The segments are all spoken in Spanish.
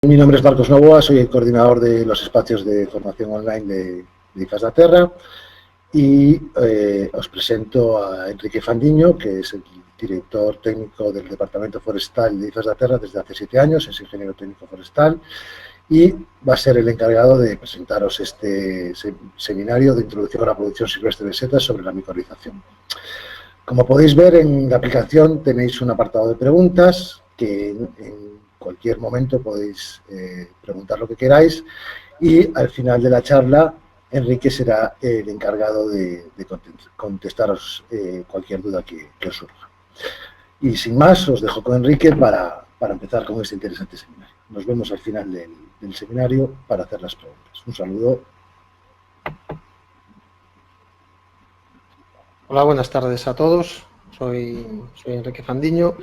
Mi nombre es Marcos Novoa, soy el coordinador de los espacios de formación online de IFAS da Terra y os presento a Enrique Fandiño, que es el director técnico del Departamento Forestal de IFAS da Terra desde hace 7 años, es ingeniero técnico forestal y va a ser el encargado de presentaros este seminario de introducción a la producción silvestre de setas sobre la micorrización. Como podéis ver en la aplicación tenéis un apartado de preguntas que en cualquier momento podéis preguntar lo que queráis y al final de la charla Enrique será el encargado de contestaros cualquier duda que os surja. Y sin más, os dejo con Enrique para empezar con este interesante seminario. Nos vemos al final del seminario para hacer las preguntas. Un saludo. Hola, buenas tardes a todos. Soy Enrique Fandiño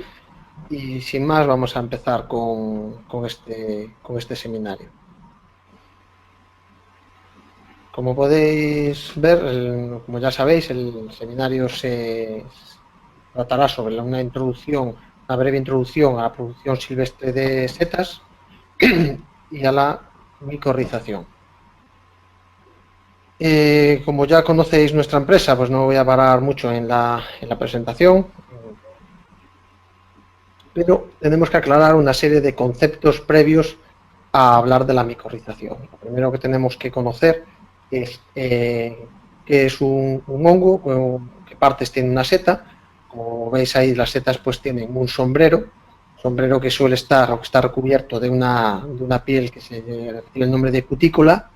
y sin más vamos a empezar con este seminario. Como podéis ver, como ya sabéis, el seminario se tratará sobre una breve introducción a la producción silvestre de setas y a la micorrización. Como ya conocéis nuestra empresa, pues no voy a parar mucho en la presentación, pero tenemos que aclarar una serie de conceptos previos a hablar de la micorrización. Lo primero que tenemos que conocer es qué es un hongo, qué partes tiene una seta. Como veis ahí, las setas pues tienen un sombrero que suele estar recubierto de una piel que se recibe el nombre de cutícula,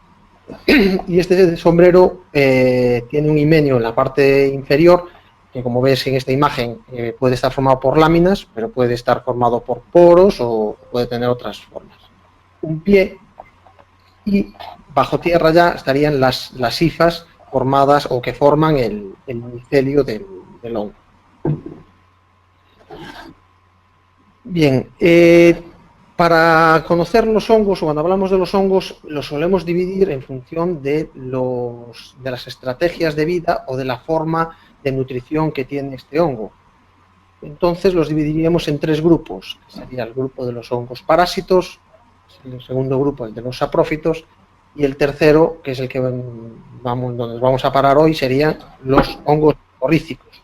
y este sombrero tiene un himenio en la parte inferior que, como ves en esta imagen, puede estar formado por láminas, pero puede estar formado por poros o puede tener otras formas. Un pie, y bajo tierra ya estarían las hifas formadas o que forman el micelio del hongo. Bien, para conocer los hongos, o cuando hablamos de los hongos, los solemos dividir en función de las estrategias de vida o de la forma de nutrición que tiene este hongo. Entonces los dividiríamos en 3 grupos, que sería el grupo de los hongos parásitos, el segundo grupo el de los saprófitos, y el tercero, que es el que donde nos vamos a parar hoy, serían los hongos micorrízicos.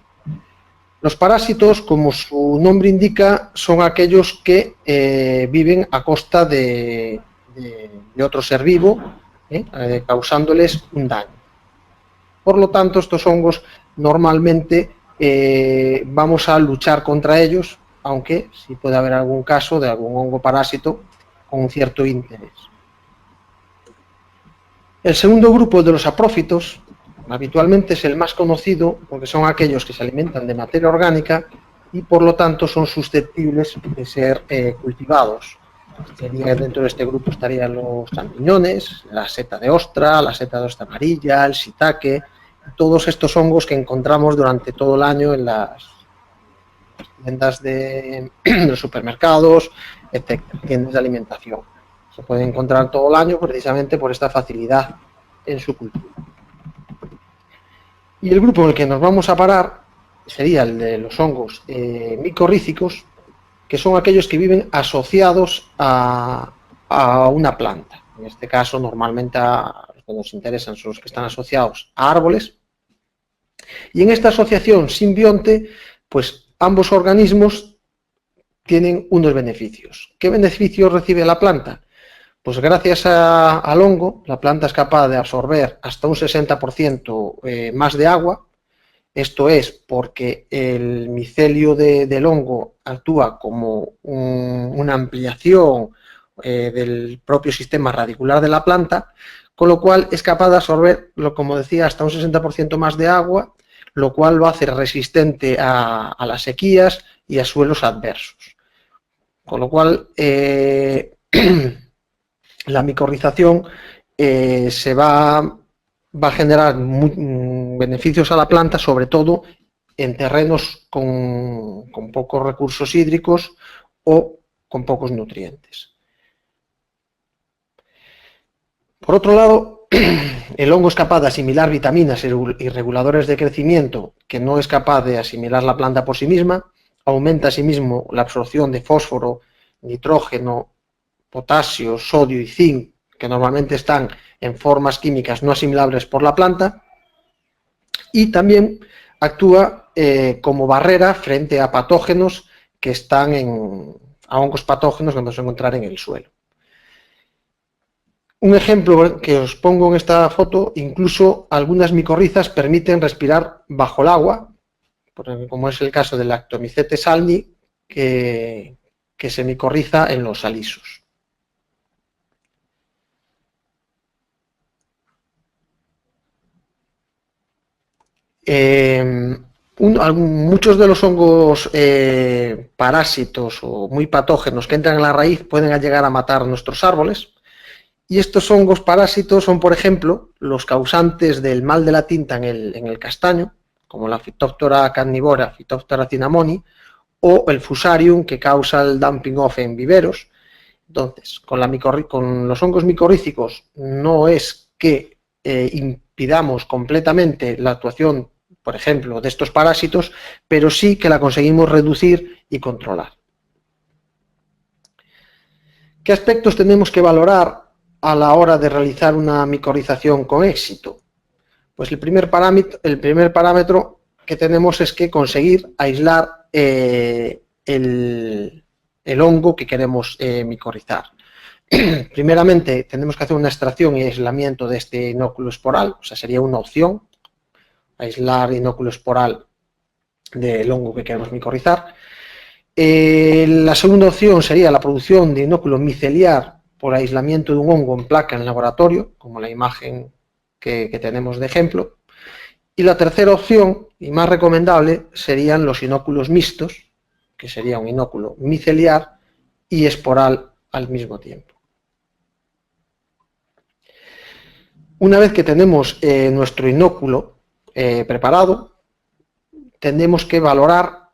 Los parásitos, como su nombre indica, son aquellos que viven a costa de otro ser vivo, causándoles un daño. Por lo tanto, estos hongos normalmente vamos a luchar contra ellos, aunque sí puede haber algún caso de algún hongo parásito con un cierto interés. El segundo grupo de los saprófitos habitualmente es el más conocido porque son aquellos que se alimentan de materia orgánica y por lo tanto son susceptibles de ser cultivados. Dentro de este grupo estarían los champiñones, la seta de ostra amarilla, el shiitake, todos estos hongos que encontramos durante todo el año en las tiendas de los supermercados, etc., tiendas de alimentación. Se puede encontrar todo el año precisamente por esta facilidad en su cultivo. Y el grupo en el que nos vamos a parar sería el de los hongos micorrízicos, que son aquellos que viven asociados a una planta. En este caso, normalmente los que nos interesan son los que están asociados a árboles. Y en esta asociación simbionte, pues ambos organismos tienen unos beneficios. ¿Qué beneficios recibe la planta? Pues gracias al hongo, la planta es capaz de absorber hasta un 60% más de agua. Esto es porque el micelio del hongo actúa como una ampliación del propio sistema radicular de la planta, con lo cual es capaz de absorber, como decía, hasta un 60% más de agua, lo cual lo hace resistente a las sequías y a suelos adversos. Con lo cual, la micorrización se va a generar beneficios a la planta, sobre todo en terrenos con pocos recursos hídricos o con pocos nutrientes. Por otro lado, el hongo es capaz de asimilar vitaminas y reguladores de crecimiento que no es capaz de asimilar la planta por sí misma, aumenta asimismo la absorción de fósforo, nitrógeno potasio, sodio y zinc, que normalmente están en formas químicas no asimilables por la planta, y también actúa como barrera frente a patógenos que están a hongos patógenos que vamos a encontrar en el suelo. Un ejemplo que os pongo en esta foto, incluso algunas micorrizas permiten respirar bajo el agua, como es el caso del Actomycetes salmi, que se micorriza en los alisos. Muchos de los hongos parásitos o muy patógenos que entran en la raíz pueden llegar a matar nuestros árboles. Y estos hongos parásitos son, por ejemplo, los causantes del mal de la tinta en el castaño, como la Phytophthora carnivora, Phytophthora cinnamoni, o el Fusarium, que causa el dumping off en viveros. Entonces, con los hongos micorrízicos no es que impidamos completamente la actuación, por ejemplo, de estos parásitos, pero sí que la conseguimos reducir y controlar. ¿Qué aspectos tenemos que valorar a la hora de realizar una micorrización con éxito? Pues el primer parámetro que tenemos es que conseguir aislar el hongo que queremos micorrizar. Primeramente tenemos que hacer una extracción y aislamiento de este inóculo esporal, o sea, sería una opción, aislar inóculo esporal del hongo que queremos micorrizar. La segunda opción sería la producción de inóculo miceliar por aislamiento de un hongo en placa en el laboratorio, como la imagen que tenemos de ejemplo. Y la tercera opción, y más recomendable, serían los inóculos mixtos, que sería un inóculo miceliar y esporal al mismo tiempo. Una vez que tenemos nuestro inóculo preparado, tenemos que valorar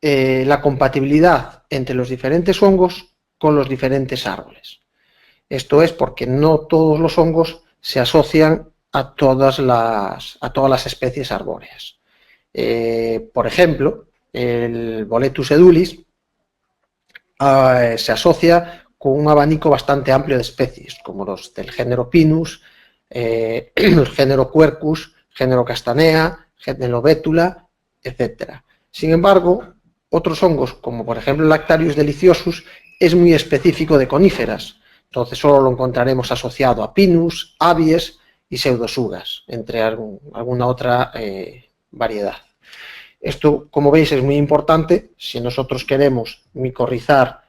la compatibilidad entre los diferentes hongos con los diferentes árboles. Esto es porque no todos los hongos se asocian a todas las especies arbóreas. Por ejemplo, el Boletus edulis se asocia con un abanico bastante amplio de especies, como los del género Pinus, el género Quercus, género Castanea, género Bétula, etc. Sin embargo, otros hongos, como por ejemplo el Lactarius deliciosus, es muy específico de coníferas. Entonces solo lo encontraremos asociado a Pinus, Abies y Pseudosugas, entre alguna otra variedad. Esto, como veis, es muy importante. Si nosotros queremos micorrizar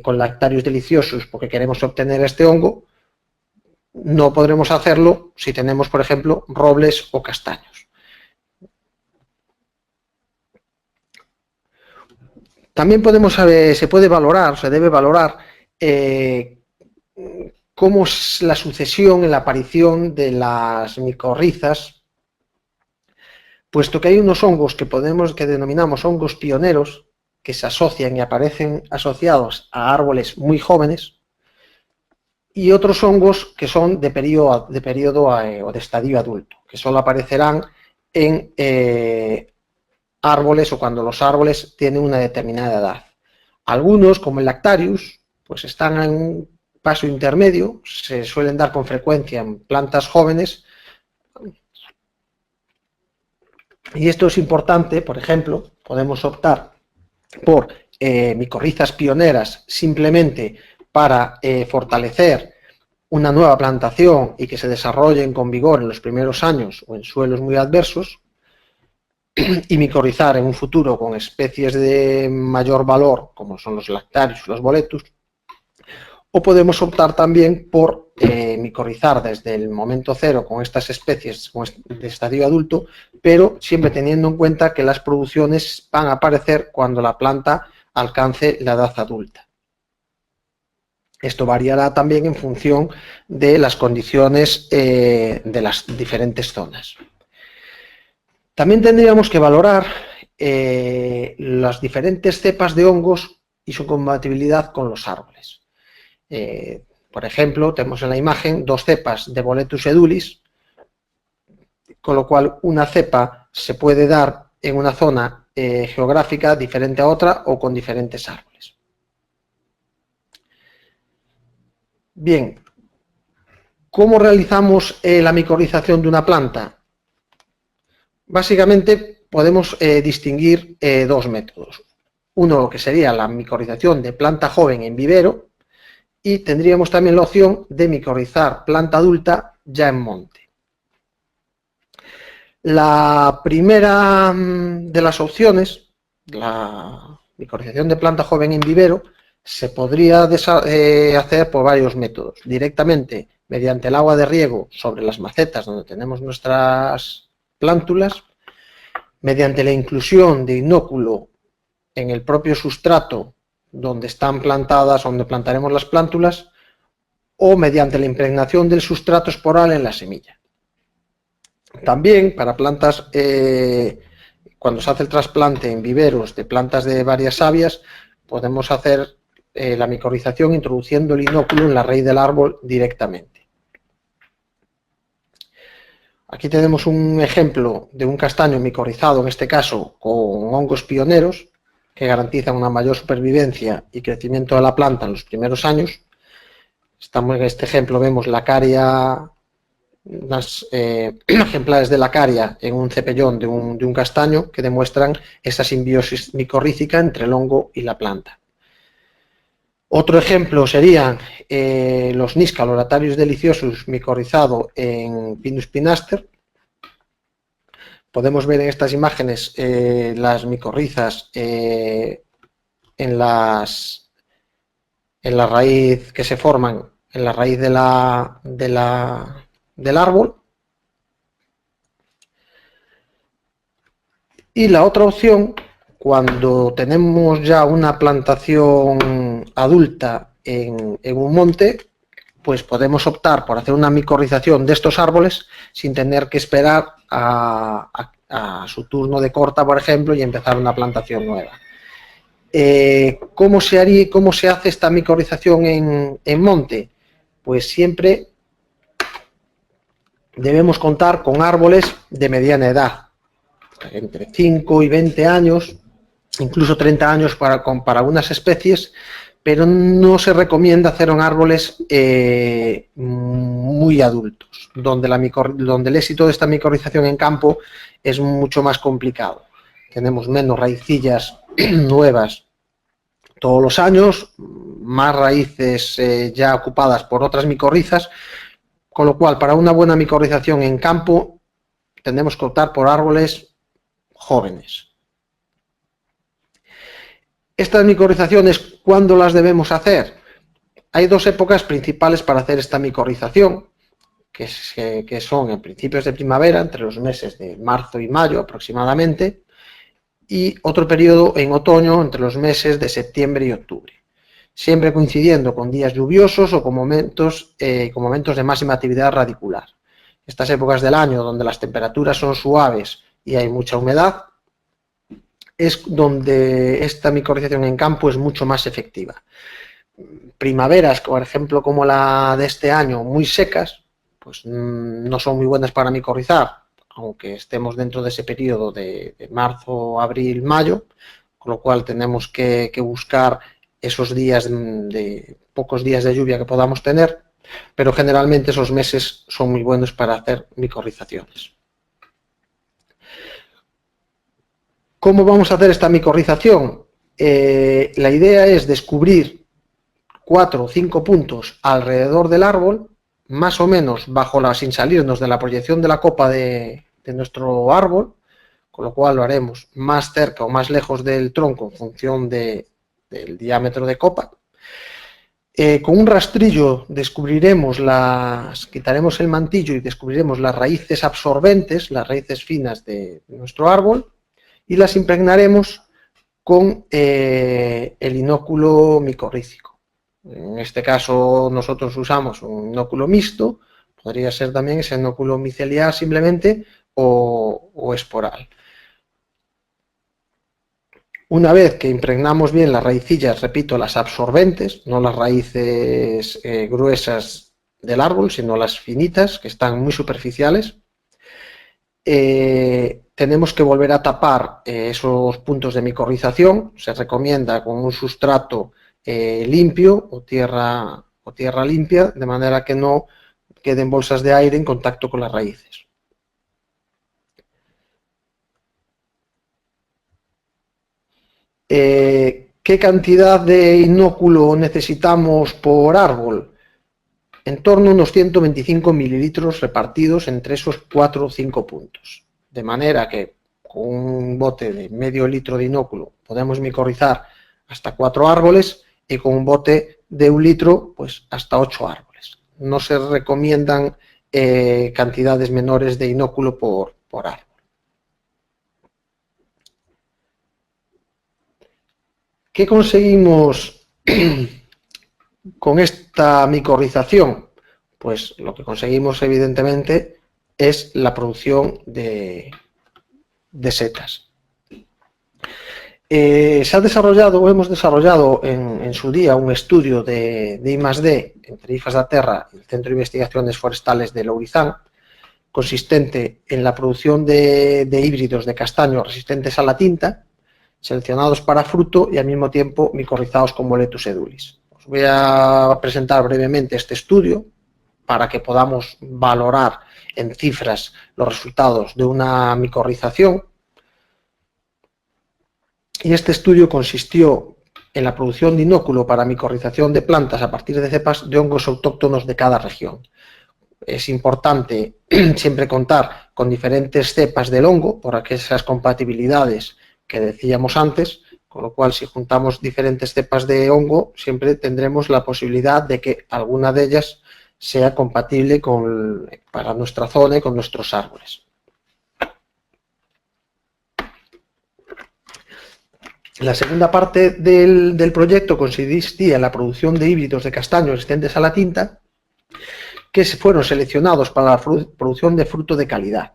con Lactarius deliciosus porque queremos obtener este hongo, no podremos hacerlo si tenemos, por ejemplo, robles o castaños. También se puede valorar, se debe valorar cómo es la sucesión en la aparición de las micorrizas, puesto que hay unos hongos que denominamos hongos pioneros, que se asocian y aparecen asociados a árboles muy jóvenes, y otros hongos que son de periodo o de estadio adulto, que solo aparecerán en árboles o cuando los árboles tienen una determinada edad. Algunos, como el Lactarius, pues están en un paso intermedio, se suelen dar con frecuencia en plantas jóvenes, y esto es importante. Por ejemplo, podemos optar por micorrizas pioneras simplemente para fortalecer una nueva plantación y que se desarrollen con vigor en los primeros años o en suelos muy adversos, y micorrizar en un futuro con especies de mayor valor, como son los Lactarius, los Boletus. O podemos optar también por micorrizar desde el momento cero con estas especies de estadio adulto, pero siempre teniendo en cuenta que las producciones van a aparecer cuando la planta alcance la edad adulta. Esto variará también en función de las condiciones de las diferentes zonas. También tendríamos que valorar las diferentes cepas de hongos y su compatibilidad con los árboles. Por ejemplo, tenemos en la imagen dos cepas de Boletus edulis, con lo cual una cepa se puede dar en una zona geográfica diferente a otra o con diferentes árboles. Bien, ¿cómo realizamos la micorrización de una planta? Básicamente podemos distinguir dos métodos. Uno que sería la micorrización de planta joven en vivero, y tendríamos también la opción de micorrizar planta adulta ya en monte. La primera de las opciones, la micorrización de planta joven en vivero, se podría hacer por varios métodos. Directamente mediante el agua de riego sobre las macetas donde tenemos nuestras plántulas, mediante la inclusión de inóculo en el propio sustrato donde están plantadas, donde plantaremos las plántulas, o mediante la impregnación del sustrato esporal en la semilla. También para plantas, cuando se hace el trasplante en viveros de plantas de varias savias, podemos hacer la micorrización introduciendo el inóculo en la raíz del árbol directamente. Aquí tenemos un ejemplo de un castaño micorrizado, en este caso con hongos pioneros, que garantizan una mayor supervivencia y crecimiento de la planta en los primeros años. En este ejemplo vemos lacaria, unas ejemplares de lacaria en un cepellón de un castaño que demuestran esa simbiosis micorrícica entre el hongo y la planta. Otro ejemplo serían los Nisca Loratarius deliciosus micorrizado en Pinus pinaster. Podemos ver en estas imágenes las micorrizas en la raíz que se forman en la raíz del árbol. Y la otra opción, cuando tenemos ya una plantación adulta en un monte, pues podemos optar por hacer una micorrización de estos árboles sin tener que esperar a su turno de corta, por ejemplo, y empezar una plantación nueva. ¿Cómo se hace esta micorrización en monte? Pues siempre debemos contar con árboles de mediana edad, entre 5 y 20 años, incluso 30 años para algunas especies, pero no se recomienda hacer en árboles muy adultos, donde el éxito de esta micorrización en campo es mucho más complicado. Tenemos menos raicillas nuevas todos los años, más raíces ya ocupadas por otras micorrizas, con lo cual para una buena micorrización en campo tenemos que optar por árboles jóvenes. Estas micorrizaciones, ¿cuándo las debemos hacer? Hay dos épocas principales para hacer esta micorrización, que son en principios de primavera, entre los meses de marzo y mayo aproximadamente, y otro periodo en otoño, entre los meses de septiembre y octubre, siempre coincidiendo con días lluviosos o con momentos de máxima actividad radicular. Estas épocas del año donde las temperaturas son suaves y hay mucha humedad, es donde esta micorrización en campo es mucho más efectiva. Primaveras, por ejemplo, como la de este año, muy secas, pues no son muy buenas para micorrizar, aunque estemos dentro de ese periodo de marzo, abril, mayo, con lo cual tenemos que buscar esos días pocos días de lluvia que podamos tener, pero generalmente esos meses son muy buenos para hacer micorrizaciones. ¿Cómo vamos a hacer esta micorrización? La idea es descubrir 4 o 5 puntos alrededor del árbol, más o menos sin salirnos de la proyección de la copa de nuestro árbol, con lo cual lo haremos más cerca o más lejos del tronco en función del diámetro de copa. Con un rastrillo quitaremos el mantillo y descubriremos las raíces absorbentes, las raíces finas de nuestro árbol, y las impregnaremos con el inóculo micorrícico. En este caso nosotros usamos un inóculo mixto, podría ser también ese inóculo micelial simplemente o esporal. Una vez que impregnamos bien las raicillas, repito, las absorbentes, no las raíces gruesas del árbol, sino las finitas, que están muy superficiales, tenemos que volver a tapar esos puntos de micorrización. Se recomienda con un sustrato limpio o tierra o tierra limpia, de manera que no queden bolsas de aire en contacto con las raíces. ¿Qué cantidad de inóculo necesitamos por árbol? En torno a unos 125 mililitros repartidos entre esos 4 o 5 puntos. De manera que con un bote de medio litro de inóculo podemos micorrizar hasta 4 árboles y con un bote de 1 litro pues hasta 8 árboles. No se recomiendan cantidades menores de inóculo por árbol. ¿Qué conseguimos con esta micorrización? Pues lo que conseguimos evidentemente es la producción de setas. Se ha desarrollado o hemos desarrollado en su día un estudio de I+D entre IFAS da Terra y el Centro de Investigaciones Forestales de Lourizán, consistente en la producción de híbridos de castaño resistentes a la tinta, seleccionados para fruto y al mismo tiempo micorrizados con Boletus edulis. Os voy a presentar brevemente este estudio para que podamos valorar en cifras los resultados de una micorrización. Y este estudio consistió en la producción de inóculo para micorrización de plantas a partir de cepas de hongos autóctonos de cada región. Es importante siempre contar con diferentes cepas del hongo por aquellas compatibilidades que decíamos antes, con lo cual si juntamos diferentes cepas de hongo siempre tendremos la posibilidad de que alguna de ellas sea compatible para nuestra zona y con nuestros árboles. La segunda parte del proyecto consistía en la producción de híbridos de castaño resistentes a la tinta que fueron seleccionados para la producción de fruto de calidad,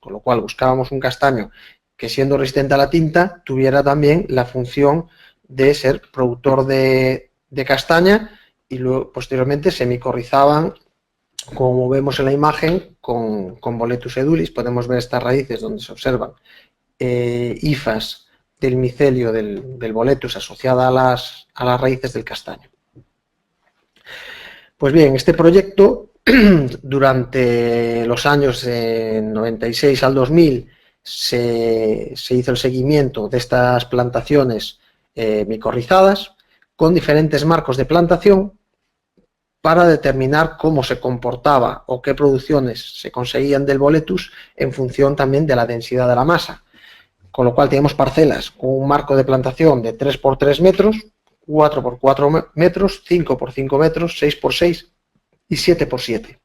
con lo cual buscábamos un castaño que, siendo resistente a la tinta, tuviera también la función de ser productor de castaña, y luego posteriormente se micorrizaban, como vemos en la imagen, con Boletus edulis. Podemos ver estas raíces donde se observan hifas del micelio del Boletus asociada a las raíces del castaño. Pues bien, este proyecto durante los años 96 al 2000 se hizo el seguimiento de estas plantaciones micorrizadas con diferentes marcos de plantación para determinar cómo se comportaba o qué producciones se conseguían del Boletus en función también de la densidad de la masa. Con lo cual tenemos parcelas con un marco de plantación de 3 por 3 metros, 4 por 4 metros, 5 por 5 metros, 6 por 6 y 7 por 7.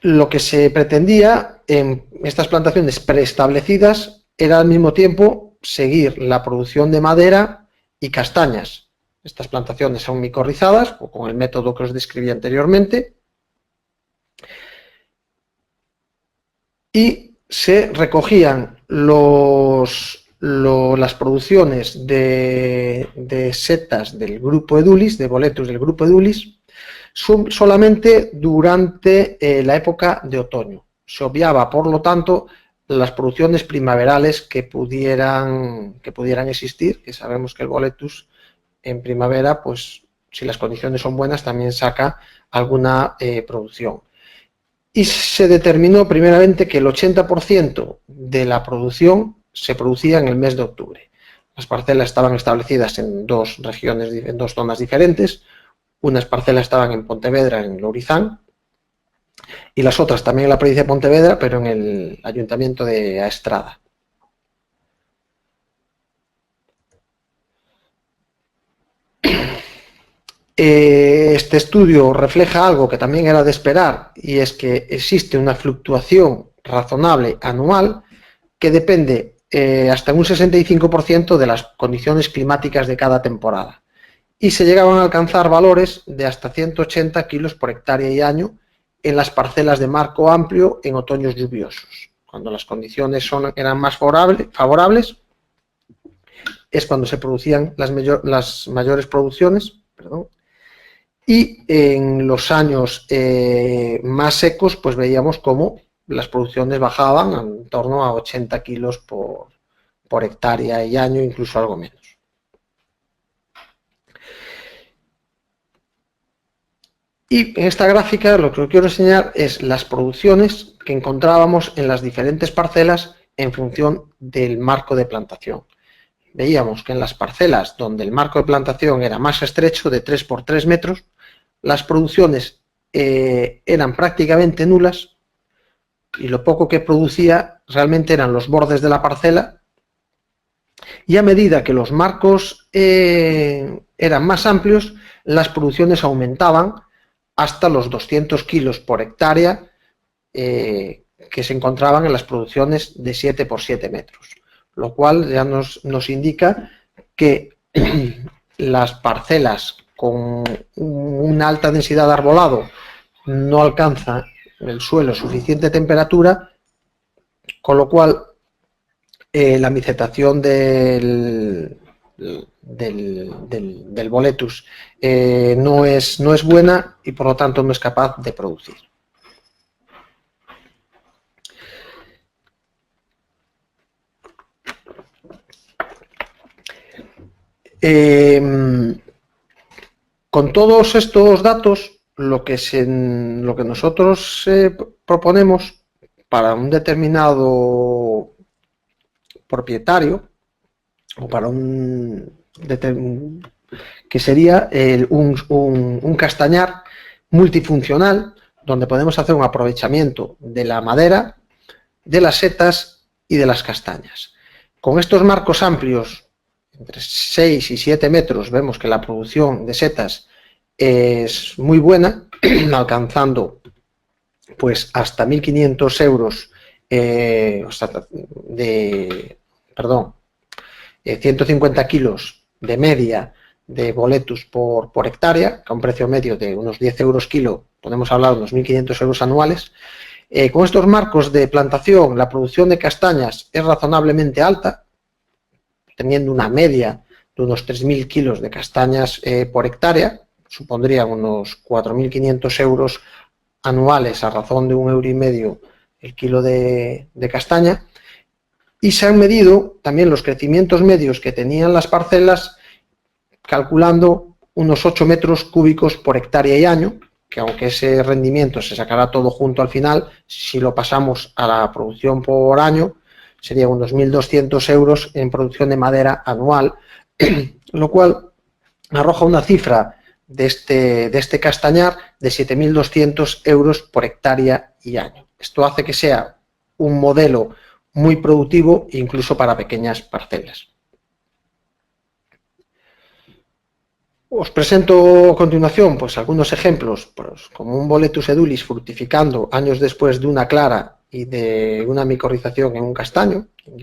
Lo que se pretendía en estas plantaciones preestablecidas era al mismo tiempo seguir la producción de madera y castañas. Estas plantaciones son micorrizadas o con el método que os describí anteriormente, y se recogían las producciones de setas del grupo edulis, de Boletus del grupo edulis, solamente durante la época de otoño. Se obviaba, por lo tanto, las producciones primaverales que pudieran existir, que sabemos que el Boletus en primavera, pues si las condiciones son buenas, también saca alguna producción. Y se determinó primeramente que el 80% de la producción se producía en el mes de octubre. Las parcelas estaban establecidas en dos regiones, en dos zonas diferentes. Unas parcelas estaban en Pontevedra, en Lourizán, y las otras también en la provincia de Pontevedra, pero en el ayuntamiento de Aestrada. Este estudio refleja algo que también era de esperar, y es que existe una fluctuación razonable anual que depende hasta un 65% de las condiciones climáticas de cada temporada, y se llegaban a alcanzar valores de hasta 180 kilos por hectárea y año en las parcelas de marco amplio en otoños lluviosos. Cuando las condiciones eran más favorables es cuando se producían las mayores producciones, y en los años más secos pues veíamos cómo las producciones bajaban en torno a 80 kilos por hectárea y año, incluso algo menos. Y en esta gráfica lo que os quiero enseñar es las producciones que encontrábamos en las diferentes parcelas en función del marco de plantación. Veíamos que en las parcelas donde el marco de plantación era más estrecho, de 3 por 3 metros, las producciones eran prácticamente nulas y lo poco que producía realmente eran los bordes de la parcela, y a medida que los marcos eran más amplios, las producciones aumentaban hasta los 200 kilos por hectárea que se encontraban en las producciones de 7 por 7 metros, lo cual ya nos indica que las parcelas con una alta densidad de arbolado no alcanzan el suelo suficiente temperatura, con lo cual la micetación del boletus no es buena y por lo tanto no es capaz de producir. Con todos estos datos, lo que nosotros proponemos para un determinado propietario o para que sería un castañar multifuncional, donde podemos hacer un aprovechamiento de la madera, de las setas y de las castañas. Con estos marcos amplios, entre 6 y 7 metros, vemos que la producción de setas es muy buena, alcanzando pues hasta 1.500 euros, 150 kilos de media de boletus por hectárea, a un precio medio de unos 10 euros kilo, podemos hablar de unos 1.500 euros anuales. Con estos marcos de plantación, la producción de castañas es razonablemente alta, teniendo una media de unos 3.000 kilos de castañas por hectárea, supondrían unos 4.500 euros anuales a razón de 1,5 € el kilo de castaña, y se han medido también los crecimientos medios que tenían las parcelas, calculando unos 8 metros cúbicos por hectárea y año, que aunque ese rendimiento se sacará todo junto al final, si lo pasamos a la producción por año, serían unos 1.200 euros en producción de madera anual, lo cual arroja una cifra de este castañar de 7.200 euros por hectárea y año. Esto hace que sea un modelo muy productivo incluso para pequeñas parcelas. Os presento a continuación pues algunos ejemplos, pues, como un Boletus edulis fructificando años después de una clara y de una micorrización en un castaño, en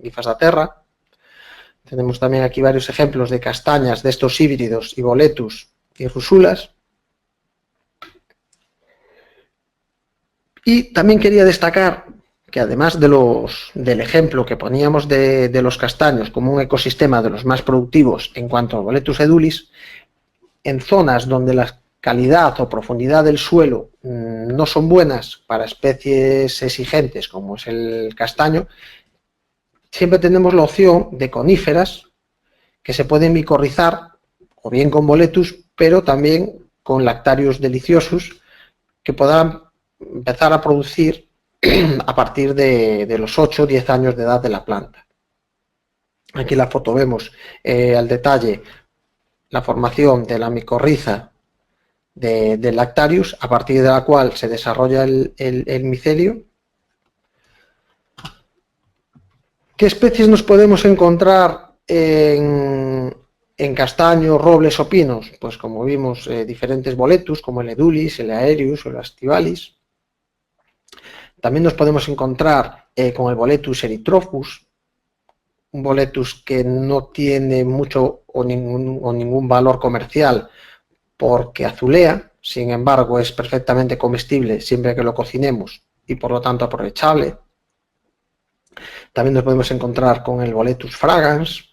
Gifas da Terra. Tenemos también aquí varios ejemplos de castañas de estos híbridos y boletus y rusulas. Y también quería destacar que además del ejemplo que poníamos de los castaños como un ecosistema de los más productivos en cuanto a Boletus edulis, en zonas donde la calidad o profundidad del suelo no son buenas para especies exigentes como es el castaño, siempre tenemos la opción de coníferas que se pueden micorrizar o bien con boletus, pero también con lactarius deliciosus que podrán empezar a producir a partir de los 8 o 10 años de edad de la planta. Aquí en la foto vemos al detalle la formación de la micorriza del lactarius, a partir de la cual se desarrolla el micelio. ¿Qué especies nos podemos encontrar en castaños, robles o pinos? Pues como vimos, diferentes boletus como el edulis, el aerius o el astivalis. También nos podemos encontrar con el Boletus erythrophus, un boletus que no tiene mucho o ningún valor comercial porque azulea, sin embargo es perfectamente comestible siempre que lo cocinemos y por lo tanto aprovechable. También nos podemos encontrar con el Boletus fragans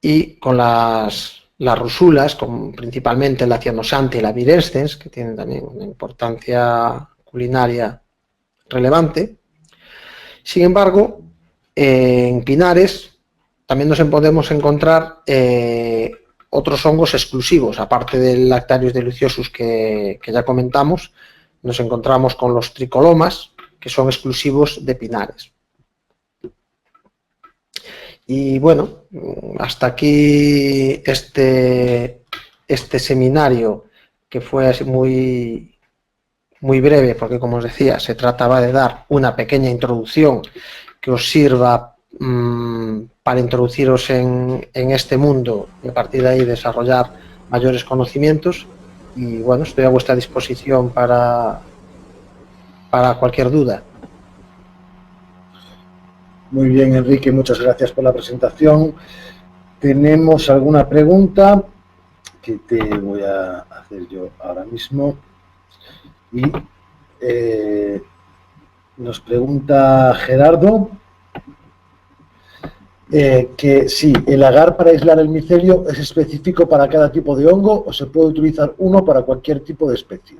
y con las rusulas, principalmente la cianosante y la virescens, que tienen también una importancia culinaria relevante. Sin embargo, en pinares también nos podemos encontrar otros hongos exclusivos, aparte del Lactarius deliciosus que ya comentamos, nos encontramos con los tricolomas, que son exclusivos de pinares. Y bueno, hasta aquí este seminario, que fue así muy breve, porque como os decía, se trataba de dar una pequeña introducción que os sirva para introduciros en este mundo y a partir de ahí desarrollar mayores conocimientos. Y bueno, estoy a vuestra disposición para cualquier duda. Muy bien, Enrique, muchas gracias por la presentación. ¿Tenemos alguna pregunta? Que te voy a hacer yo ahora mismo. Y nos pregunta Gerardo que si el agar para aislar el micelio es específico para cada tipo de hongo o se puede utilizar uno para cualquier tipo de especie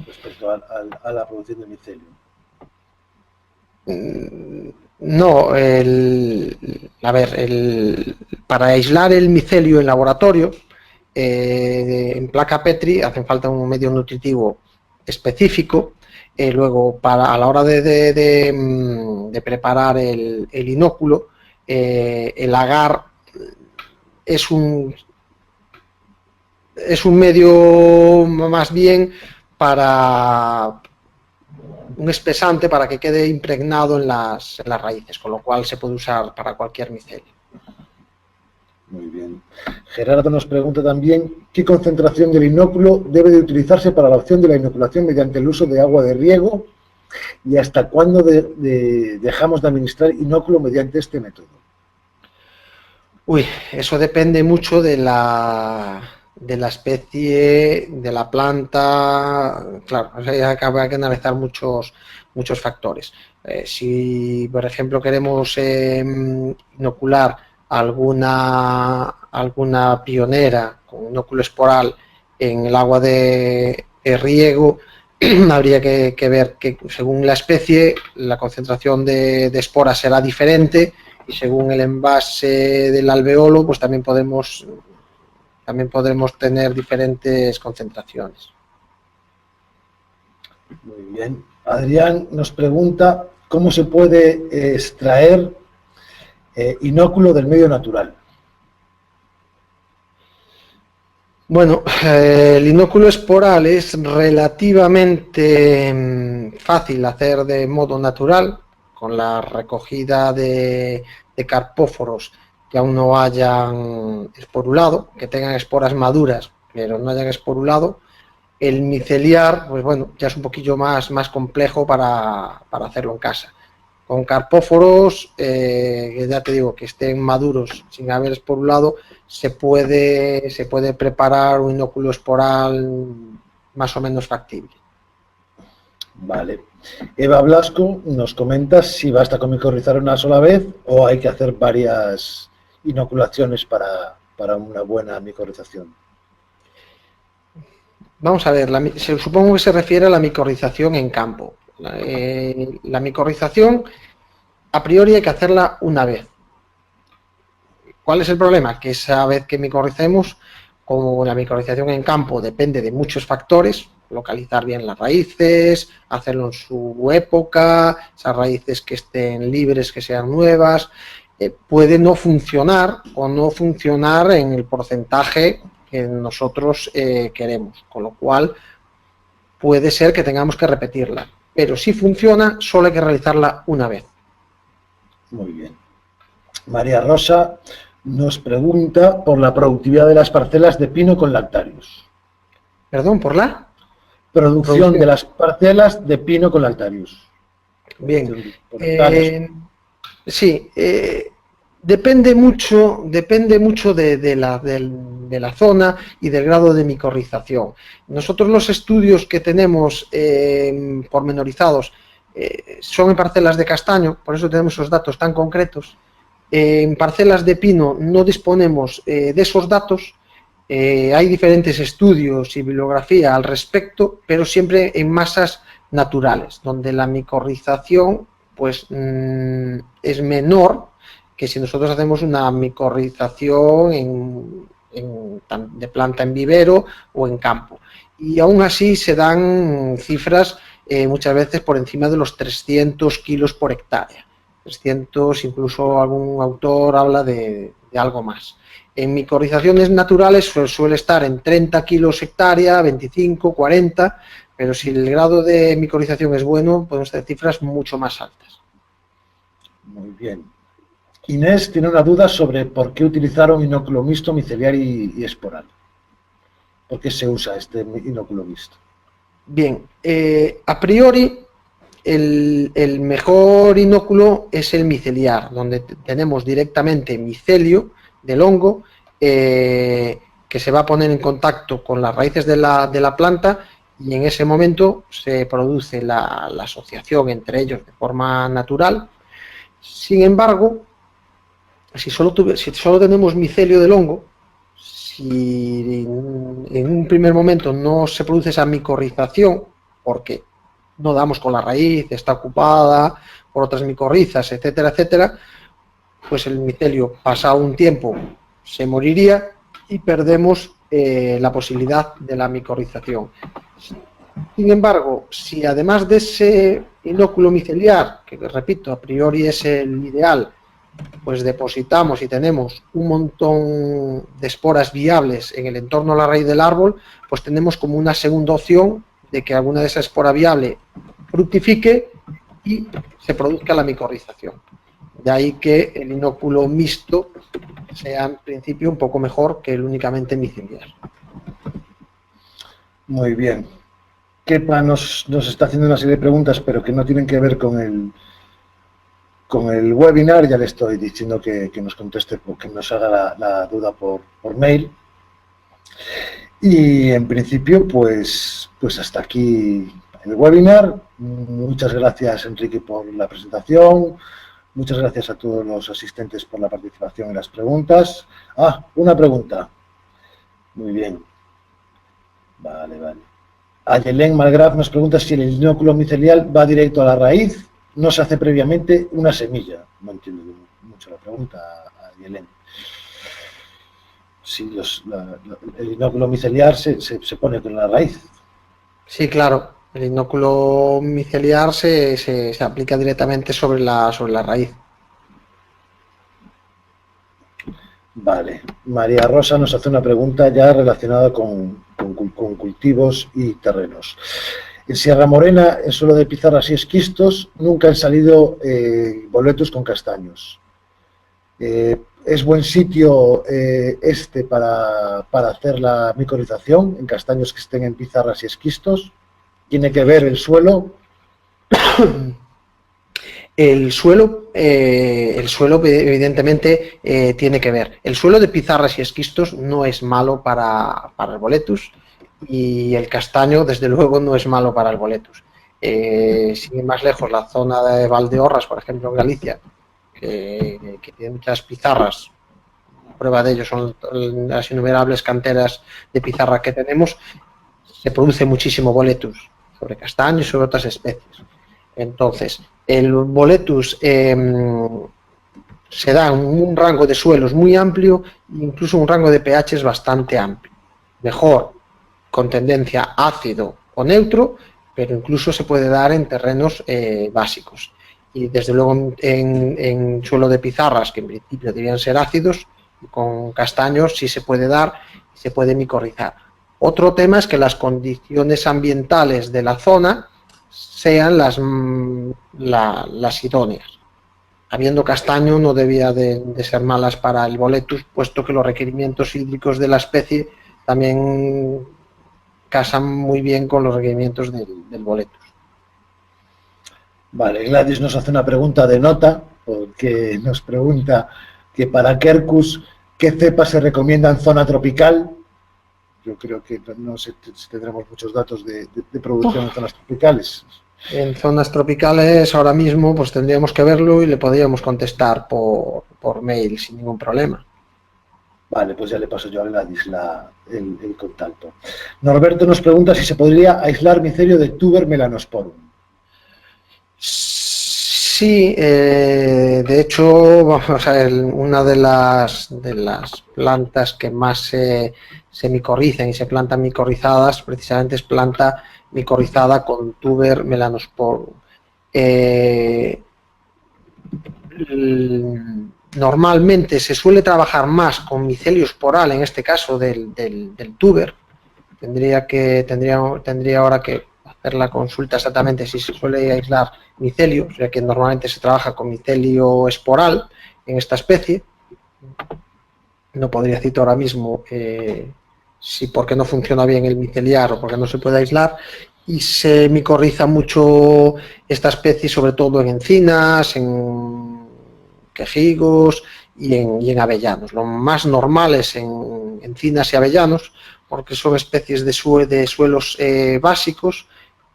respecto a la producción de micelio. No, para aislar el micelio en laboratorio, en placa Petri hacen falta un medio nutritivo específico. Luego, a la hora de preparar el inóculo, el agar es un medio más bien para un espesante para que quede impregnado en las raíces, con lo cual se puede usar para cualquier micelio. Muy bien. Gerardo nos pregunta también qué concentración del inóculo debe de utilizarse para la opción de la inoculación mediante el uso de agua de riego y hasta cuándo dejamos de administrar inóculo mediante este método. Eso depende mucho de la especie, de la planta. Claro, habrá que analizar muchos factores. Si, por ejemplo, queremos inocular alguna pionera con inóculo esporal en el agua de riego, habría que ver que según la especie la concentración de esporas será diferente, y según el envase del alveolo pues también podremos tener diferentes concentraciones. Muy bien. Adrián nos pregunta cómo se puede extraer inóculo del medio natural. Bueno, el inóculo esporal es relativamente fácil hacer de modo natural, con la recogida de carpóforos que aún no hayan esporulado, que tengan esporas maduras pero no hayan esporulado. El miceliar, pues bueno, ya es un poquillo más complejo para hacerlo en casa. Con carpóforos, ya te digo, que estén maduros sin haber esporulado, se puede preparar un inóculo esporal más o menos factible. Vale. Eva Blasco nos comenta si basta con micorrizar una sola vez o hay que hacer varias inoculaciones para una buena micorrización. Vamos a ver, supongo que se refiere a la micorrización en campo. La micorrización, a priori, hay que hacerla una vez. ¿Cuál es el problema? Que esa vez que micorricemos, como la micorrización en campo depende de muchos factores, localizar bien las raíces, hacerlo en su época, esas raíces que estén libres, que sean nuevas, puede no funcionar o no funcionar en el porcentaje que nosotros queremos, con lo cual puede ser que tengamos que repetirla, pero si funciona solo hay que realizarla una vez. Muy bien. María Rosa nos pregunta por la productividad de las parcelas de pino con Lactarius. ¿Perdón? ¿Por la? Producción de las parcelas de pino con Lactarius. Bien. Sí, depende mucho de la zona y del grado de micorrización. Nosotros los estudios que tenemos pormenorizados son en parcelas de castaño, por eso tenemos esos datos tan concretos. En parcelas de pino no disponemos de esos datos. Hay diferentes estudios y bibliografía al respecto, pero siempre en masas naturales, donde la micorrización pues es menor que si nosotros hacemos una micorrización de planta en vivero o en campo. Y aún así se dan cifras muchas veces por encima de los 300 kilos por hectárea. 300, incluso algún autor habla de algo más. En micorizaciones naturales suele estar en 30 kilos hectárea, 25, 40, pero si el grado de micorización es bueno, podemos tener cifras mucho más altas. Muy bien. Inés tiene una duda sobre por qué utilizaron inóculo mixto, micelial y esporal. ¿Por qué se usa este inóculo mixto? Bien, a priori el mejor inóculo es el miceliar, donde tenemos directamente micelio del hongo que se va a poner en contacto con las raíces de la planta, y en ese momento se produce la asociación entre ellos de forma natural. Sin embargo, si solo tenemos micelio del hongo, si en un primer momento no se produce esa micorrización, porque no damos con la raíz, está ocupada por otras micorrizas, etcétera, etcétera, pues el micelio, pasado un tiempo, se moriría y perdemos la posibilidad de la micorrización. Sin embargo, si además de ese inóculo miceliar, que repito, a priori es el ideal, pues depositamos y tenemos un montón de esporas viables en el entorno a la raíz del árbol, pues tenemos como una segunda opción de que alguna de esas esporas viables fructifique y se produzca la micorrización. De ahí que el inóculo mixto sea en principio un poco mejor que el únicamente miceliar. Muy bien. Kepa nos está haciendo una serie de preguntas, pero que no tienen que ver con el webinar. Ya le estoy diciendo que nos conteste, que nos haga la duda por mail. Y en principio, pues hasta aquí el webinar. Muchas gracias, Enrique, por la presentación. Muchas gracias a todos los asistentes por la participación en las preguntas. Una pregunta. Muy bien. Vale. Ayelén Malgraf nos pregunta si el inóculo micelial va directo a la raíz, no se hace previamente una semilla. No entiendo mucho la pregunta, Ayelén. Si el inóculo miceliar se pone con la raíz. Sí, claro. El inóculo miceliar se aplica directamente sobre la raíz. Vale. María Rosa nos hace una pregunta ya relacionada con cultivos y terrenos. En Sierra Morena, en suelo de pizarras y esquistos, nunca han salido boletos con castaños. ¿Es buen sitio para hacer la micorización en castaños que estén en pizarras y esquistos? ¿Tiene que ver el suelo? El suelo evidentemente tiene que ver. El suelo de pizarras y esquistos no es malo para el boletus, y el castaño desde luego no es malo para el boletus. Sin ir más lejos, la zona de Valdeorras, por ejemplo, en Galicia, que tiene muchas pizarras, prueba de ello son las innumerables canteras de pizarra que tenemos, se produce muchísimo boletus sobre castaño y sobre otras especies. Entonces, el boletus se da en un rango de suelos muy amplio, incluso un rango de pHs bastante amplio. Mejor con tendencia ácido o neutro, pero incluso se puede dar en terrenos básicos. Y desde luego en suelo de pizarras, que en principio deberían ser ácidos, con castaños sí se puede dar y se puede micorrizar. Otro tema es que las condiciones ambientales de la zona sean las idóneas. Habiendo castaño no debía de ser malas para el boletus, puesto que los requerimientos hídricos de la especie también casan muy bien con los requerimientos del boletus. Vale, Gladys nos hace una pregunta de nota, porque nos pregunta que para Quercus, ¿qué cepa se recomienda en zona tropical? Yo creo que no sé si tendremos muchos datos de producción en zonas tropicales. En zonas tropicales ahora mismo pues tendríamos que verlo y le podríamos contestar por mail sin ningún problema. Vale, pues ya le paso yo a Gladys el contacto. Norberto nos pregunta si se podría aislar micelio de Tuber melanosporum. Sí, de hecho, vamos a ver, una de las plantas que más se micorrizan y se plantan micorrizadas, precisamente es planta micorrizada con tuber melanosporum. Normalmente se suele trabajar más con micelio esporal, en este caso del tuber. Tendría ahora que hacer la consulta exactamente si se suele aislar micelio, o sea que normalmente se trabaja con micelio esporal en esta especie. No podría citar ahora mismo si porque no funciona bien el miceliar o porque no se puede aislar, y se micorriza mucho esta especie sobre todo en encinas, en quejigos y en avellanos. Lo más normal es en encinas y avellanos, porque son especies de suelos básicos,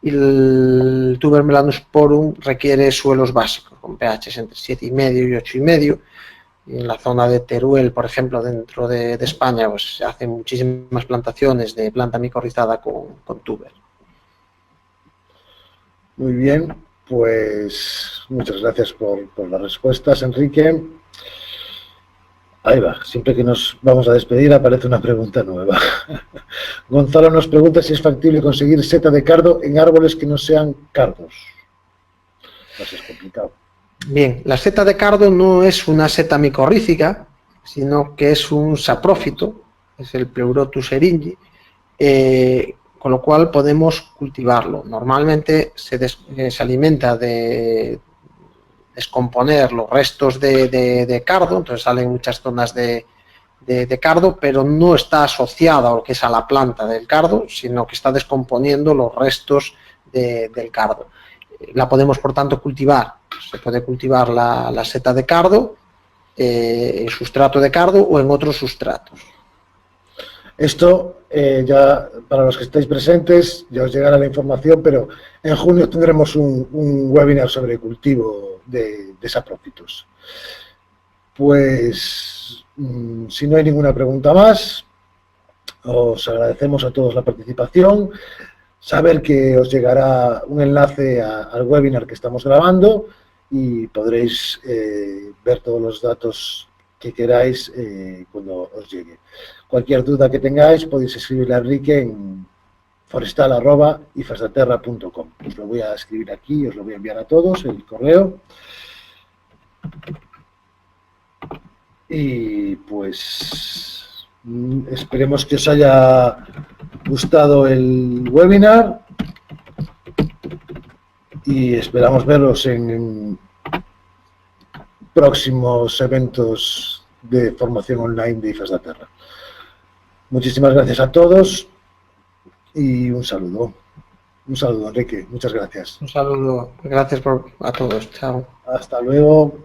y el tuber melanosporum requiere suelos básicos con pH entre 7,5 y 8,5. Y en la zona de Teruel, por ejemplo, dentro de España, pues se hacen muchísimas plantaciones de planta micorrizada con tuber. Muy bien, pues muchas gracias por las respuestas, Enrique. Ahí va, siempre que nos vamos a despedir aparece una pregunta nueva. Gonzalo nos pregunta si es factible conseguir seta de cardo en árboles que no sean cardos. Pues es complicado. Bien, la seta de cardo no es una seta micorrícica, sino que es un saprófito, es el Pleurotus eringi, con lo cual podemos cultivarlo. Normalmente se alimenta de descomponer los restos de cardo, entonces salen muchas zonas de cardo, pero no está asociada a lo que es a la planta del cardo, sino que está descomponiendo los restos del cardo. La podemos, por tanto, cultivar. Se puede cultivar la seta de cardo en sustrato de cardo o en otros sustratos. Esto ya para los que estáis presentes ya os llegará la información, pero en junio tendremos un webinar sobre cultivo de saprófitos. Pues si no hay ninguna pregunta más, os agradecemos a todos la participación. Saber que os llegará un enlace al webinar que estamos grabando y podréis ver todos los datos que queráis cuando os llegue. Cualquier duda que tengáis podéis escribirle a Enrique en forestal@ifasdaterra.com. Os lo voy a escribir aquí, os lo voy a enviar a todos, el correo. Y pues esperemos que os haya gustado el webinar y esperamos veros en próximos eventos de formación online de IFAS da Terra. Muchísimas gracias a todos y un saludo. Un saludo, Enrique. Muchas gracias. Un saludo. Gracias a todos. Chao. Hasta luego.